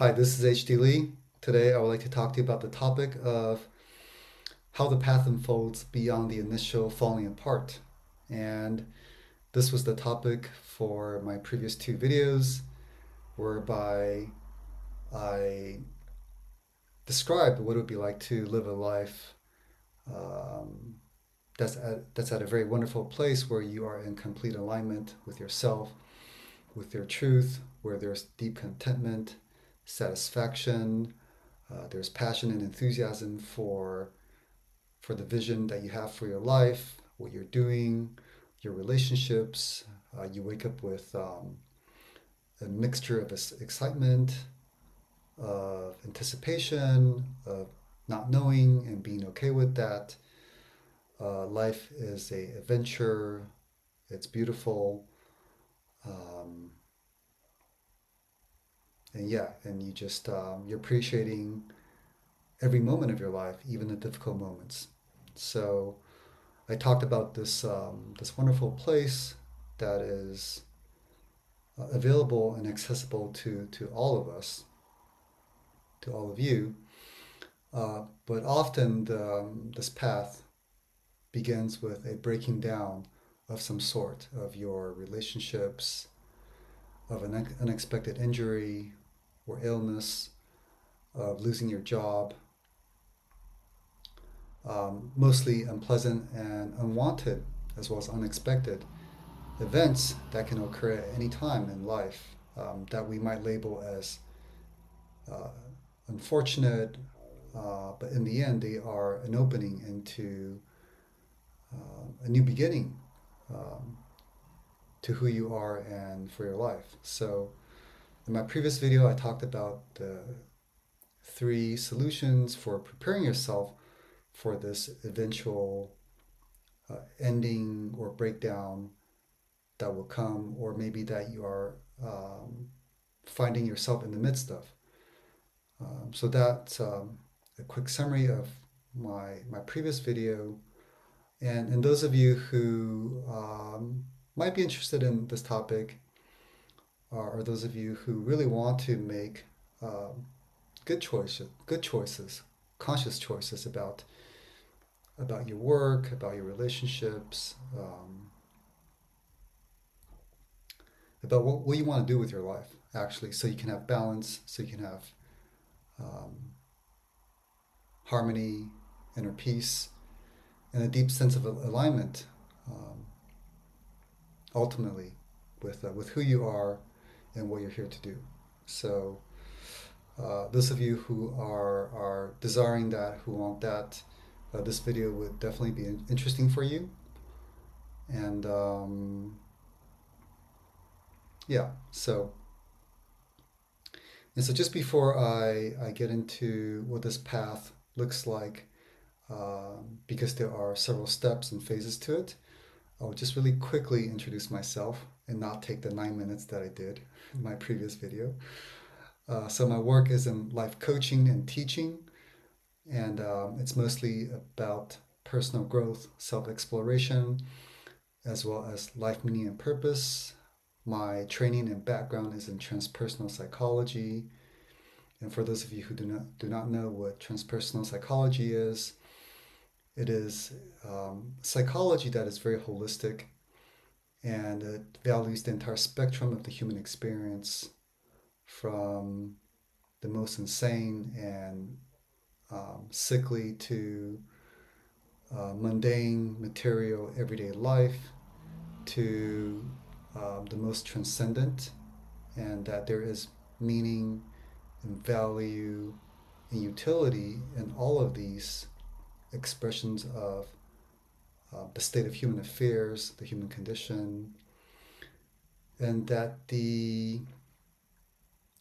Hi, this is HD Lee. Today I would like to talk to you about the topic of how the path unfolds beyond the initial falling apart. And this was the topic for my previous two videos, whereby I described what it would be like to live a life um, that's at a very wonderful place where you are in complete alignment with yourself, with your truth, where there's deep contentment, satisfaction, there's passion and enthusiasm for the vision that you have for your life, what you're doing, your relationships. You wake up with a mixture of excitement, of anticipation, of not knowing and being okay with that. Life is a adventure. It's beautiful, um, and yeah, and you're appreciating every moment of your life, even the difficult moments. So I talked about this wonderful place that is available and accessible to all of us, to all of you. But often this path begins with a breaking down of some sort of your relationships, of an unexpected injury or illness, of losing your job, mostly unpleasant and unwanted, as well as unexpected events that can occur at any time in life that we might label as uh, unfortunate, but in the end, they are an opening into a new beginning um, to who you are and for your life. So, in my previous video, I talked about the three solutions for preparing yourself for this eventual ending or breakdown that will come, or maybe that you are finding yourself in the midst of. So that's a quick summary of my previous video. And those of you who might be interested in this topic, or those of you who really want to make good choices, conscious choices about your work, about your relationships, about what you want to do with your life, actually, so you can have balance, so you can have um, harmony, inner peace, and a deep sense of alignment, um, ultimately, with who you are and what you're here to do. So, those of you who are desiring that, who want that, this video would definitely be interesting for you. And yeah, so just before I get into what this path looks like, because there are several steps and phases to it, I'll just really quickly introduce myself and not take the 9 minutes that I did in my previous video. So my work is in life coaching and teaching, and it's mostly about personal growth, self-exploration, as well as life meaning and purpose. My training and background is in transpersonal psychology. And for those of you who do not know what transpersonal psychology is, it is psychology that is very holistic, and it values the entire spectrum of the human experience, from the most insane and sickly to mundane, material, everyday life, to the most transcendent, and that there is meaning and value and utility in all of these expressions of the state of human affairs, the human condition, and that the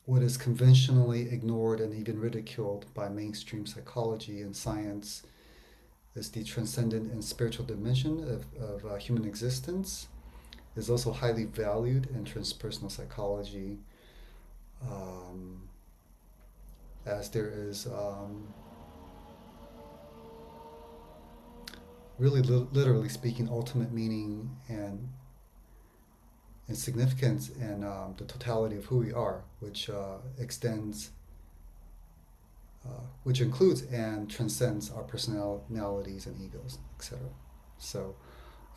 what is conventionally ignored and even ridiculed by mainstream psychology and science is the transcendent and spiritual dimension of human existence is also highly valued in transpersonal psychology, um, as there is really literally speaking ultimate meaning and significance in the totality of who we are, which extends which includes and transcends our personalities and egos, etc. So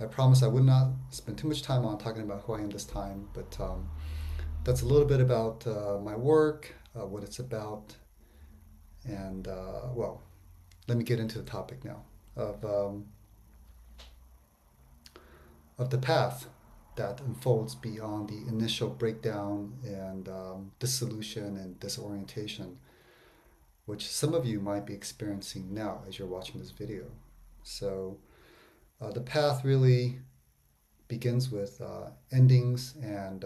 I promise I would not spend too much time on talking about who I am this time, but that's a little bit about my work, what it's about, and well, let me get into the topic now of um, of the path that unfolds beyond the initial breakdown and dissolution and disorientation, which some of you might be experiencing now as you're watching this video. So the path really begins with endings, and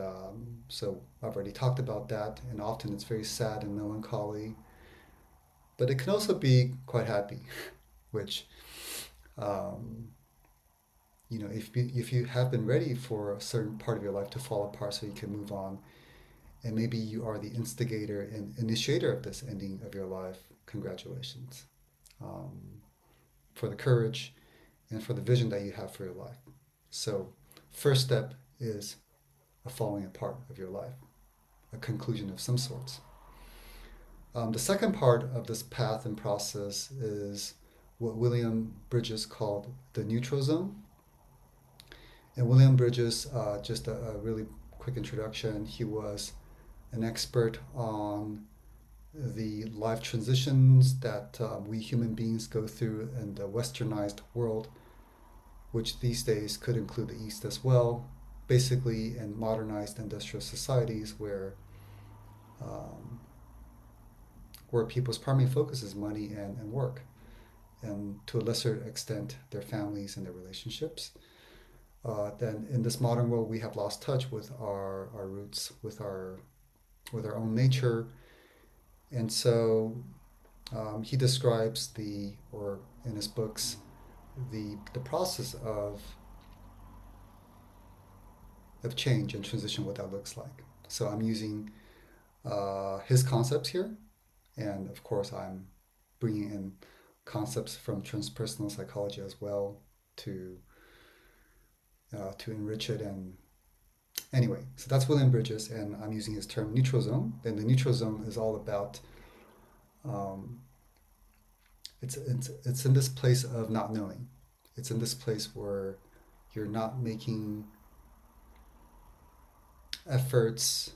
so I've already talked about that, and often it's very sad and melancholy, but it can also be quite happy, which um, if you have been ready for a certain part of your life to fall apart so you can move on, and maybe you are the instigator and initiator of this ending of your life, congratulations um, for the courage and for the vision that you have for your life. So, first step is a falling apart of your life, a conclusion of some sorts. The second part of this path and process is what William Bridges called the neutral zone. And William Bridges, just a really quick introduction, he was an expert on the life transitions that we human beings go through in the westernized world, which these days could include the East as well, basically in modernized industrial societies um, where people's primary focus is money and work, and to a lesser extent, their families and their relationships. Then in this modern world, we have lost touch with our roots, with our own nature, and so he describes or in his books, the process of change and transition, what that looks like. So I'm using his concepts here, and of course I'm bringing in concepts from transpersonal psychology as well to enrich it. And anyway, so that's William Bridges, and I'm using his term neutral zone. And the neutral zone is all about um, it's in this place of not knowing. It's in this place where you're not making efforts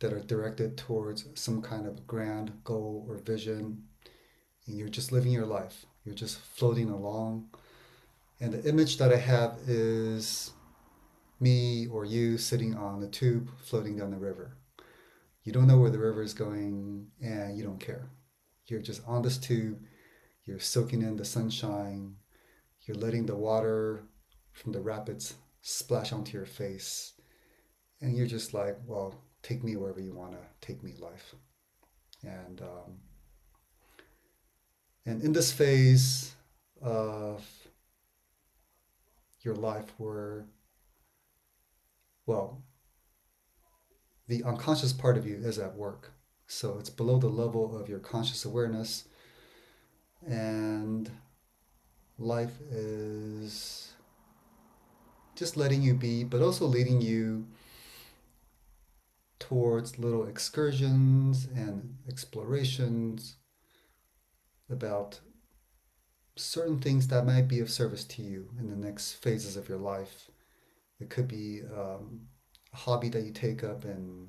that are directed towards some kind of grand goal or vision, and you're just living your life. You're just floating along. And the image that I have is me or you sitting on a tube floating down the river. You don't know where the river is going and you don't care. You're just on this tube, you're soaking in the sunshine, you're letting the water from the rapids splash onto your face, and you're just like, well, take me wherever you want to take me, life. And in this phase of your life where, well, the unconscious part of you is at work. So it's below the level of your conscious awareness, and life is just letting you be, but also leading you towards little excursions and explorations about certain things that might be of service to you in the next phases of your life. It could be a hobby that you take up in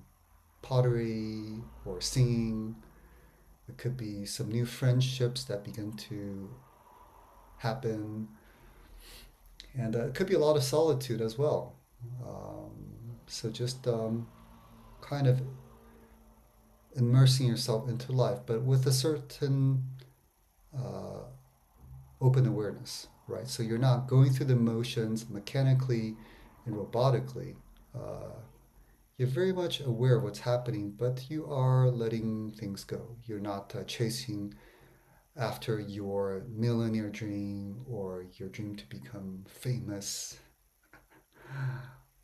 pottery or singing. It could be some new friendships that begin to happen. And it could be a lot of solitude as well. So just kind of immersing yourself into life, but with a certain uh, open awareness, right? So you're not going through the motions mechanically and robotically. You're very much aware of what's happening, but you are letting things go. You're not chasing after your millionaire dream or your dream to become famous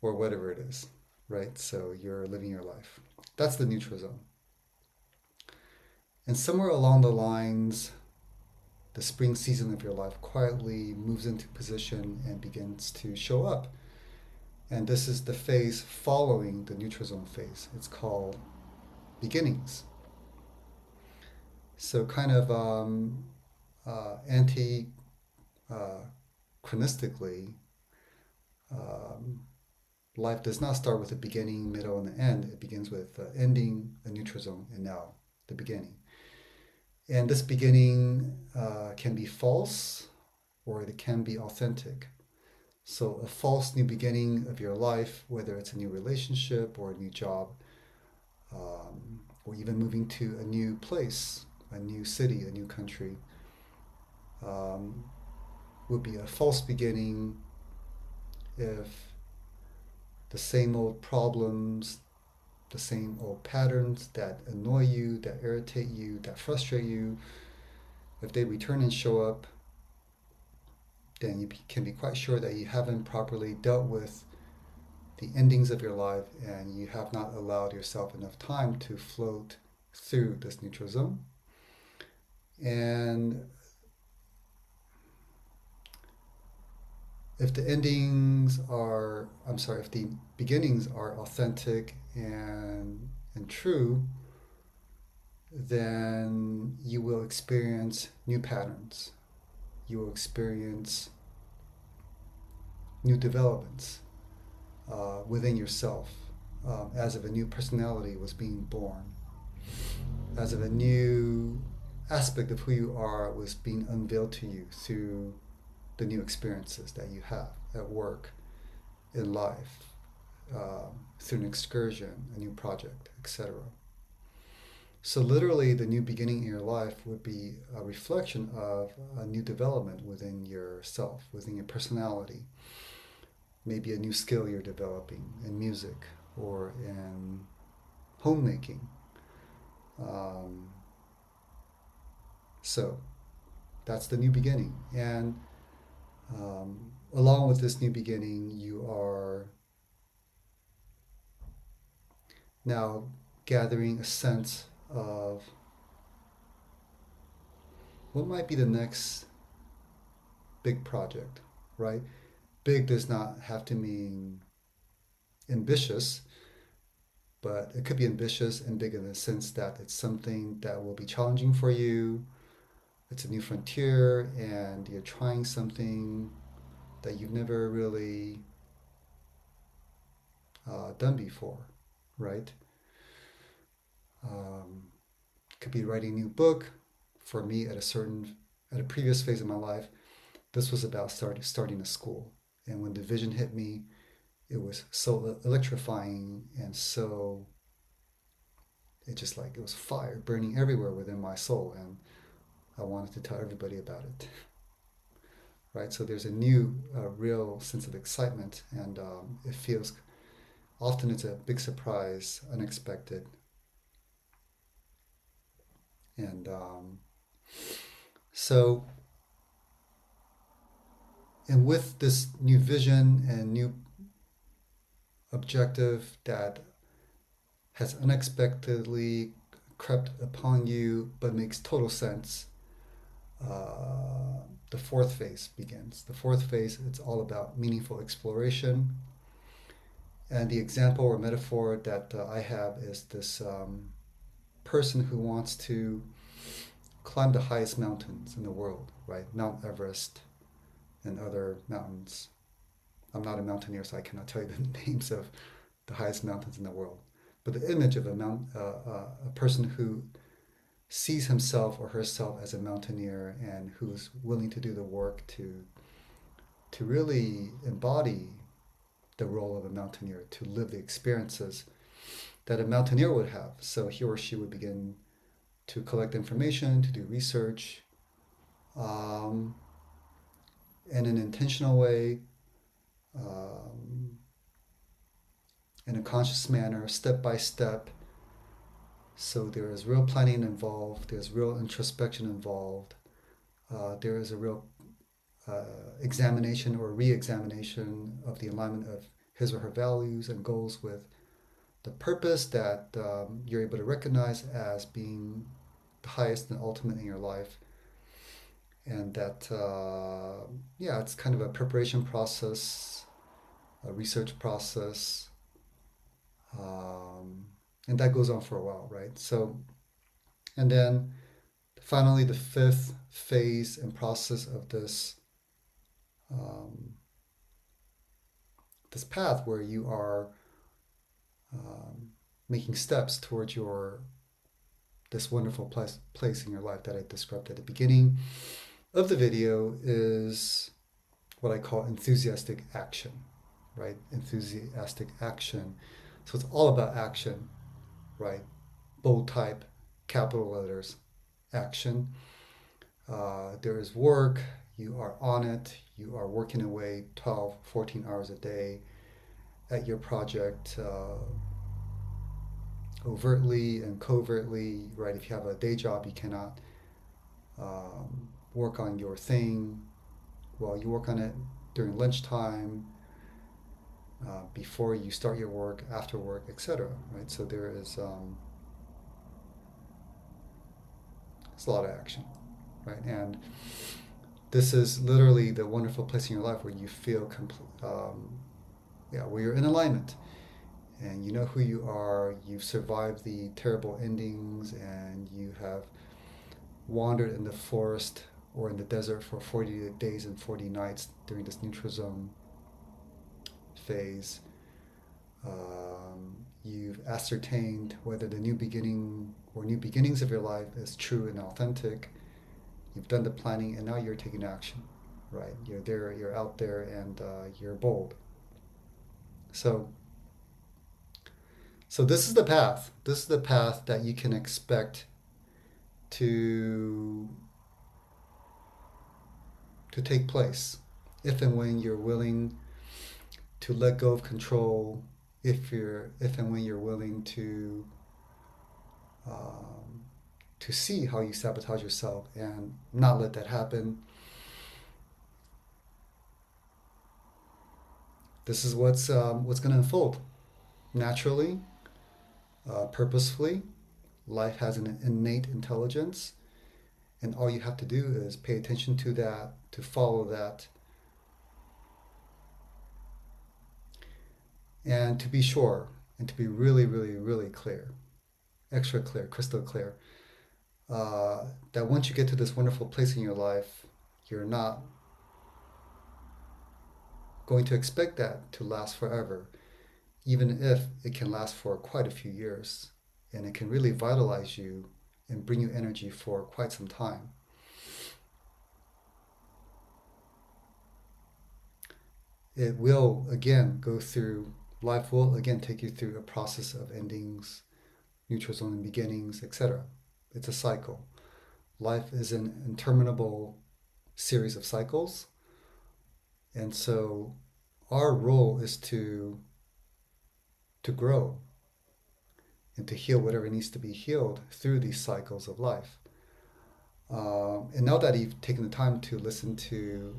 or whatever it is, right? So you're living your life. That's the neutral zone. And somewhere along the lines, the spring season of your life quietly moves into position and begins to show up. And this is the phase following the neutral zone phase. It's called beginnings. So kind of anti chronistically, um, life does not start with a beginning, middle, and an end. It begins with ending, a neutral zone, and now the beginning. And this beginning can be false or it can be authentic. So, a false new beginning of your life, whether it's a new relationship or a new job, or even moving to a new place, a new city, a new country, um, would be a false beginning if the same old problems, the same old patterns that annoy you, that irritate you, that frustrate you, if they return and show up, then you can be quite sure that you haven't properly dealt with the endings of your life and you have not allowed yourself enough time to float through this neutral zone. And if the endings are, I'm sorry, if the beginnings are authentic and true, then you will experience new patterns. You will experience new developments within yourself, as if a new personality was being born, as if a new aspect of who you are was being unveiled to you through the new experiences that you have at work, in life, through an excursion, a new project, etc. So, literally, the new beginning in your life would be a reflection of a new development within yourself, within your personality. Maybe a new skill you're developing in music or in homemaking. Um, so, that's the new beginning. And along with this new beginning, you are now gathering a sense of what might be the next big project, right? Big does not have to mean ambitious, but it could be ambitious and big in the sense that it's something that will be challenging for you. It's a new frontier, and you're trying something that you've never really done before, right? Um, could be writing a new book. For me, at a previous phase of my life, this was about starting a school. And when the vision hit me, it was so electrifying and so it just like it was fire burning everywhere within my soul, and I wanted to tell everybody about it. Right, so there's a new real sense of excitement, and it feels often it's a big surprise, unexpected, and so and with this new vision and new objective that has unexpectedly crept upon you but makes total sense, the fourth phase begins. The fourth phase, it's all about meaningful exploration. And the example or metaphor that I have is this person who wants to climb the highest mountains in the world, right? Mount Everest and other mountains. I'm not a mountaineer, so I cannot tell you the names of the highest mountains in the world. But the image of a person who sees himself or herself as a mountaineer and who's willing to do the work to really embody the role of a mountaineer, to live the experiences that a mountaineer would have. So he or she would begin to collect information, to do research, um, in an intentional way, um, in a conscious manner, step by step. So there is real planning involved, there's real introspection involved, there is a real uh, examination or re examination of the alignment of his or her values and goals with the purpose that you're able to recognize as being the highest and ultimate in your life. And that, yeah, it's kind of a preparation process, a research process, um, and that goes on for a while, right? So, and then the Finally, the fifth phase and process of um, this path where you are um, making steps towards your this wonderful place in your life that I described at the beginning of the video is what I call enthusiastic action, right? Enthusiastic action. So it's all about action, right? Bold type, capital letters, action. There is work, you are on it, you are working away 12, 14 hours a day at your project, overtly and covertly, right? If you have a day job, you cannot work on your thing. Well, you work on it during lunchtime, before you start your work, after work, etc. Right? So there is it's a lot of action, right? And this is literally the wonderful place in your life where you feel where you're in alignment and you know who you are. You've survived the terrible endings, and you have wandered in the forest or in the desert for 40 days and 40 nights during this neutral zone phase. You've ascertained whether the new beginning or new beginnings of your life is true and authentic. You've done the planning, and now you're taking action, right? You're there, you're out there, and you're bold. So, so this is the path. This is the path that you can expect to to take place if and when you're willing to let go of control, if and when you're willing um, to see how you sabotage yourself and not let that happen. This is what's going to unfold naturally, purposefully. Life has an innate intelligence, and all you have to do is pay attention to that, to follow that, and to be sure, and to be really, really, really clear, extra clear, crystal clear, that once you get to this wonderful place in your life, you're not going to expect that to last forever, even if it can last for quite a few years, and it can really vitalize you and bring you energy for quite some time. It will again go through, life will again take you through a process of endings, neutral zone and beginnings, etc. It's a cycle. Life is an interminable series of cycles. And so our role is to grow and to heal whatever needs to be healed through these cycles of life. And now that you've taken the time to listen to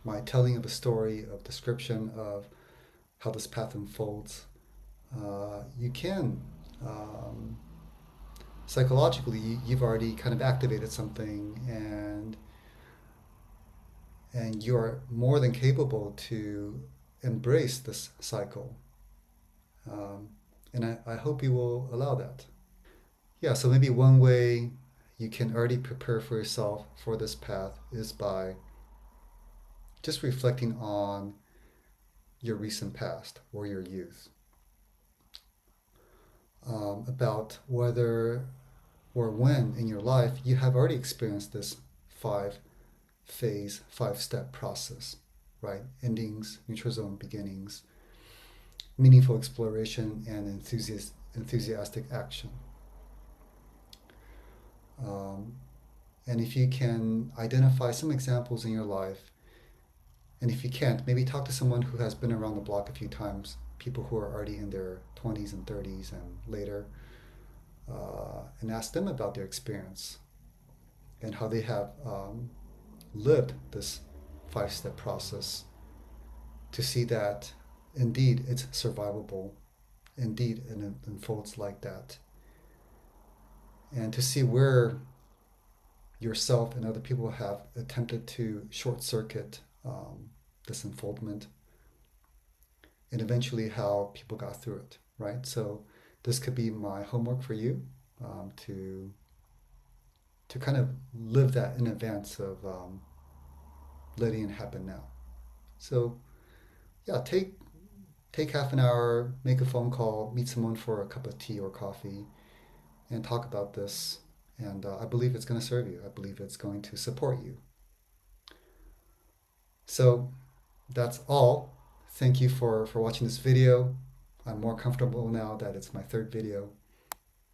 my telling of a story, of description of how this path unfolds, you can psychologically, you've already kind of activated something, and you're more than capable to embrace this cycle. Um, and I hope you will allow that. Yeah, so maybe one way you can already prepare for yourself for this path is by just reflecting on your recent past or your youth, about whether or when in your life you have already experienced this five phase, 5 step process, right? Endings, neutral zone, beginnings, meaningful exploration, and enthusiastic action. Um, and if you can identify some examples in your life, and if you can't, maybe talk to someone who has been around the block a few times, people who are already in their 20s and 30s and later, and ask them about their experience and how they have lived this 5 step process to see that indeed it's survivable, indeed it unfolds like that, and to see where yourself and other people have attempted to short circuit this unfoldment, and eventually how people got through it, right? So this could be my homework for you, to to kind of live that in advance of letting it happen now. So yeah, take half an hour, make a phone call, meet someone for a cup of tea or coffee, and talk about this. And I believe it's going to serve you. I believe it's going to support you. So that's all. Thank you for watching this video. I'm more comfortable now that it's my third video,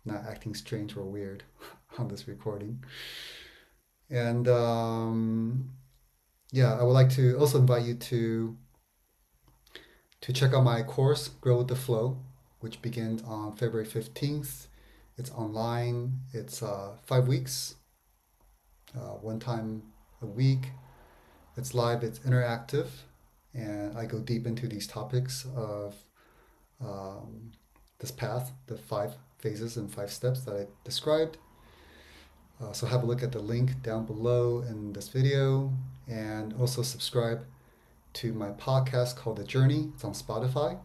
not acting strange or weird on this recording. And yeah, I would like to also invite you to check out my course, Grow with the Flow, which begins on February 15th. It's online. It's 5 weeks, one time a week. It's live, it's interactive, and I go deep into these topics of this path, the 5 phases and 5 steps that I described. So have a look at the link down below in this video, and also subscribe to my podcast called The Journey. It's on Spotify.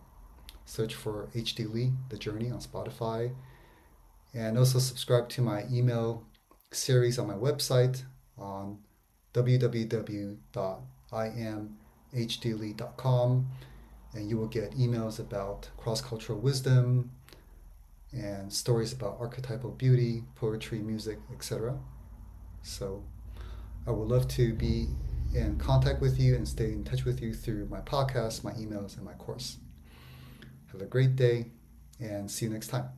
Search for HD Lee, The Journey on Spotify. And also subscribe to my email series on my website on www.imhdlee.com, and you will get emails about cross-cultural wisdom and stories about archetypal beauty, poetry, music, etc. So I would love to be in contact with you and stay in touch with you through my podcast, my emails, and my course. Have a great day, and see you next time.